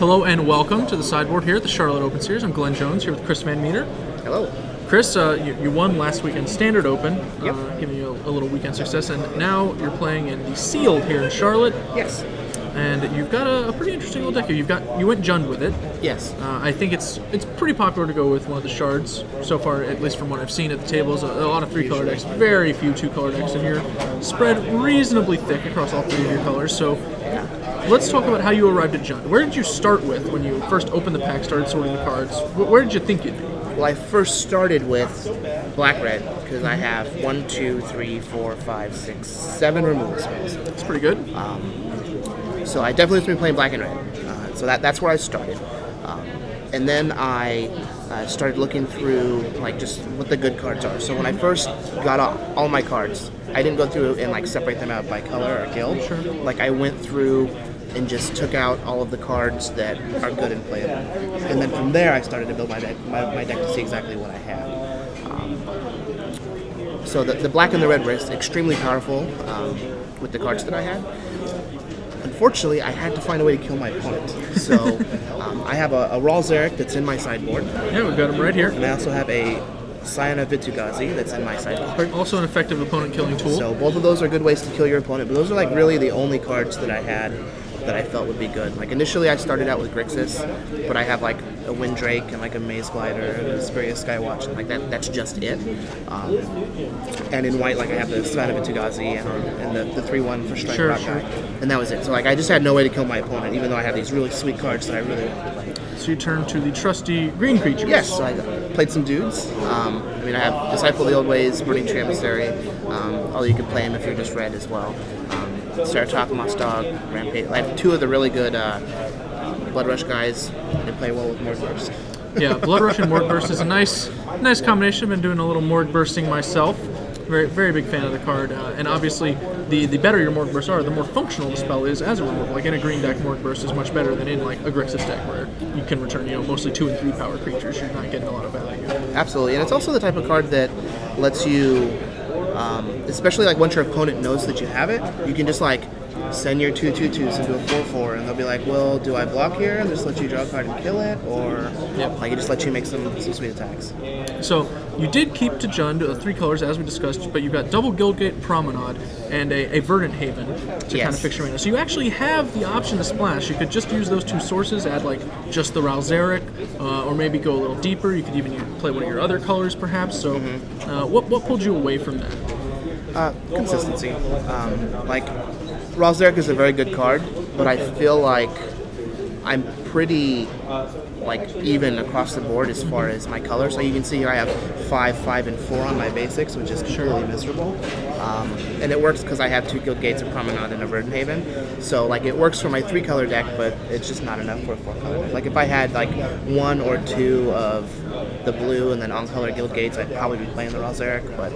Hello and welcome to the Sideboard here at the Charlotte Open Series. I'm Glenn Jones here with Chris VanMeter. Hello. Chris, you won last weekend Standard Open, giving you a little weekend success, and now you're playing in the Sealed here in Charlotte. Yes. And you've got a pretty interesting little deck here. You went Jund with it. Yes. I think it's pretty popular to go with one of the shards so far, at least from what I've seen at the tables. A lot of 3-color decks, very few 2-color decks in here, spread reasonably thick across all 3 of your colors. So let's talk about how you arrived at Jund. Where did you start with when you first opened the pack, started sorting the cards? Where did you think you'd be? Well, I first started with black-red because I have 1, 2, 3, 4, 5, 6, 7 removal spells. That's pretty good. So I definitely have been playing black and red. So that's where I started. And then I started looking through like just what the good cards are. So when I first got all my cards, I didn't go through and like separate them out by color or guild. Sure. Like I went through and just took out all of the cards that are good and playable. And then from there I started to build my deck to see exactly what I had. So the black and the red were extremely powerful with the cards that I had. Unfortunately, I had to find a way to kill my opponent. So I have a Raw Zarek that's in my sideboard. Yeah, we've got him right here. And I also have a Scion of Vitugazi that's in my sideboard. Also an effective opponent killing tool. So both of those are good ways to kill your opponent, but those are like really the only cards that I had that I felt would be good. Like initially I started out with Grixis, but I have like a Windrake and like a Maze Glider and a Spurious Skywatch, and like that's just it. And in white, like I have the Scion of Vitugazi and the 3/1 for Strike Rock guy. And that was it. So like I just had no way to kill my opponent, even though I have these really sweet cards that I really like. So you turn to the trusty green creatures. Yes, so I played some dudes. I mean, I have Disciple of the Old Ways, Burning Tree Emissary, although you can play them if you're just red as well. Ceratok, Moss Dog, Rampage. I have 2 of the really good Blood Rush guys. They play well with Morg Burst. Yeah, Blood Rush and Morg Burst is a nice combination. I've been doing a little Morg Bursting myself. Very big fan of the card, and obviously the better your Morg Bursts are, the more functional the spell is as a removal. Like in a green deck, Morg Burst is much better than in like a Grixis deck where you can return mostly 2 and 3 power creatures. You're not getting a lot of value. Absolutely, and it's also the type of card that lets you, especially like once your opponent knows that you have it, you can just like send your 2/2/2s into a 4/4, and they'll be like, well, do I block here and just let you draw a card and kill it, or like it just lets you make some sweet attacks. So you did keep to Jund 3 colors as we discussed, but you've got double Guildgate Promenade and a Verdant Haven to kind of fix your mana. So you actually have the option to splash. You could just use those 2 sources, add like just the Raul Zarek, or maybe go a little deeper. You could even play one of your other colors perhaps. So what pulled you away from that? Consistency. Like Raul Zarek is a very good card, but I feel like I'm pretty like even across the board as far as my colors. So you can see here I have 5, 5, and 4 on my basics, which is completely miserable. And it works because I have 2 Guildgates, a Promenade, and a Verdant Haven. So like it works for my 3-color deck, but it's just not enough for a 4-color deck. Like if I had like 1 or 2 of the blue and then on-color Guildgates, I'd probably be playing the Raul Zarek, but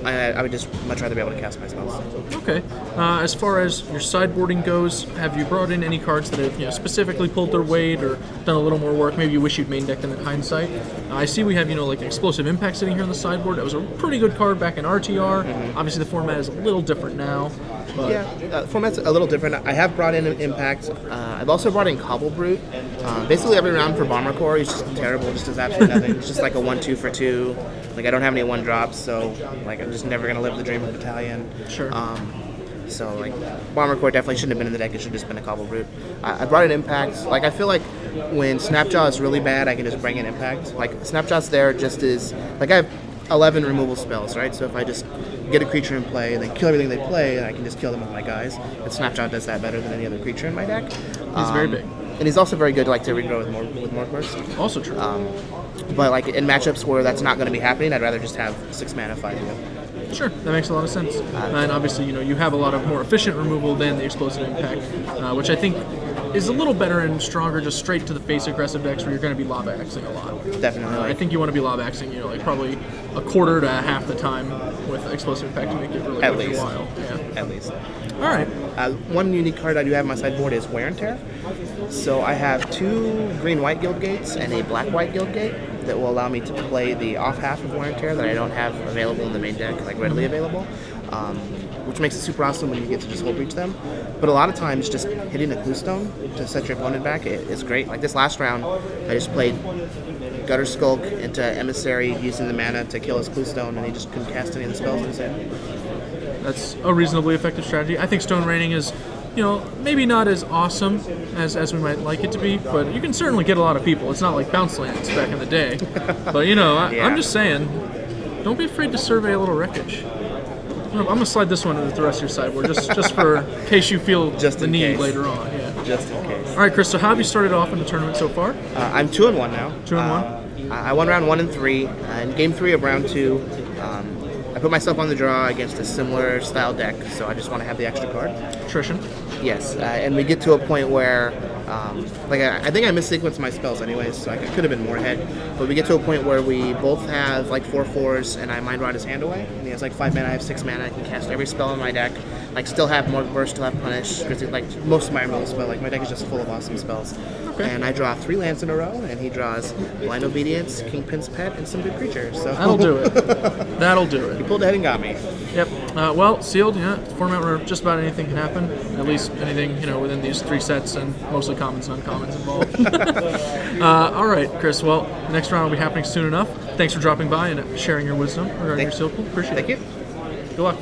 I would just much rather be able to cast my spells. Okay. As far as your sideboarding goes, have you brought in any cards that have specifically pulled their weight or done a little more work? Maybe you wish you'd main decked them in hindsight. I see we have like Explosive Impact sitting here on the sideboard. That was a pretty good card back in RTR. Obviously the format is a little different now. But yeah, the format's a little different. I have brought in Impact. I've also brought in Cobble Brute. Basically every round for Bomber Core, he's just terrible, just does absolutely nothing. It's just like a 1/2 for 2. Like I don't have any 1-drops, so like I'm just never gonna live the dream of Battalion. Sure. So like Bomber Core definitely shouldn't have been in the deck. It should have just been a Cobble Brute. I brought in Impact. Like I feel like when Snapjaw is really bad, I can just bring in Impact. Like Snapjaw's there just as like I have 11 removal spells, right? So if I just get a creature in play and then kill everything they play, I can just kill them with my guys. And Snapjaw does that better than any other creature in my deck. He's very big. And he's also very good to regrow with Morg Burst. Also true. But like in matchups where that's not going to be happening, I'd rather just have 6 mana 5/2. Sure, that makes a lot of sense. And obviously, you have a lot of more efficient removal than the Explosive Impact, which I think is a little better and stronger just straight to the face aggressive decks where you're going to be lob axing a lot. Definitely. I think you want to be lob axing, like probably a quarter to half the time with Explosive Impact to make it really worth your while. Yeah. At least. All right. One unique card I do have on my sideboard is Wear and Tear. So I have 2 green-white Guildgates and a black-white Guildgate. that will allow me to play the off half of Wear and Tear that I don't have available in the main deck, like readily available, which makes it super awesome when you get to just hold breach them. But a lot of times, just hitting a Clue Stone to set your opponent back is great. Like this last round, I just played Gutter Skulk into Emissary using the mana to kill his Clue Stone, and he just couldn't cast any of the spells in his hand. That's a reasonably effective strategy. I think Stone Raining is, maybe not as awesome as we might like it to be, but you can certainly get a lot of people. It's not like bounce lands back in the day. But I'm just saying, don't be afraid to survey a little wreckage. I'm gonna slide this one into the rest of your sideboard, just for case you feel the need later on. Yeah. Just in case. All right, Chris. So how have you started off in the tournament so far? I'm 2-1 now. 2-1. I won round 1 and 3. In game 3 of round 2, I put myself on the draw against a similar style deck, so I just want to have the extra card. Attrition. Yes, and we get to a point where, I think I missequenced my spells anyways, so I could have been more ahead. But we get to a point where we both have like 4/4s, and I mind rot his hand away. And he has like 5 mana, I have 6 mana. I can cast every spell in my deck. Like still have more burst, still have punish. Because like most of my removal spell, like my deck is just full of awesome spells. Okay. And I draw 3 lands in a row, and he draws Blind Obedience, Kingpin's Pet, and some good creatures. So that'll do it. That'll do it. He pulled ahead and got me. Yep. Well, sealed. Yeah, it's a format where just about anything can happen. At least anything within these 3 sets, and mostly commons and uncommons involved. All right, Chris. Well, next round will be happening soon enough. Thanks for dropping by and sharing your wisdom regarding your sealed pool. Appreciate it. Thank you. Good luck.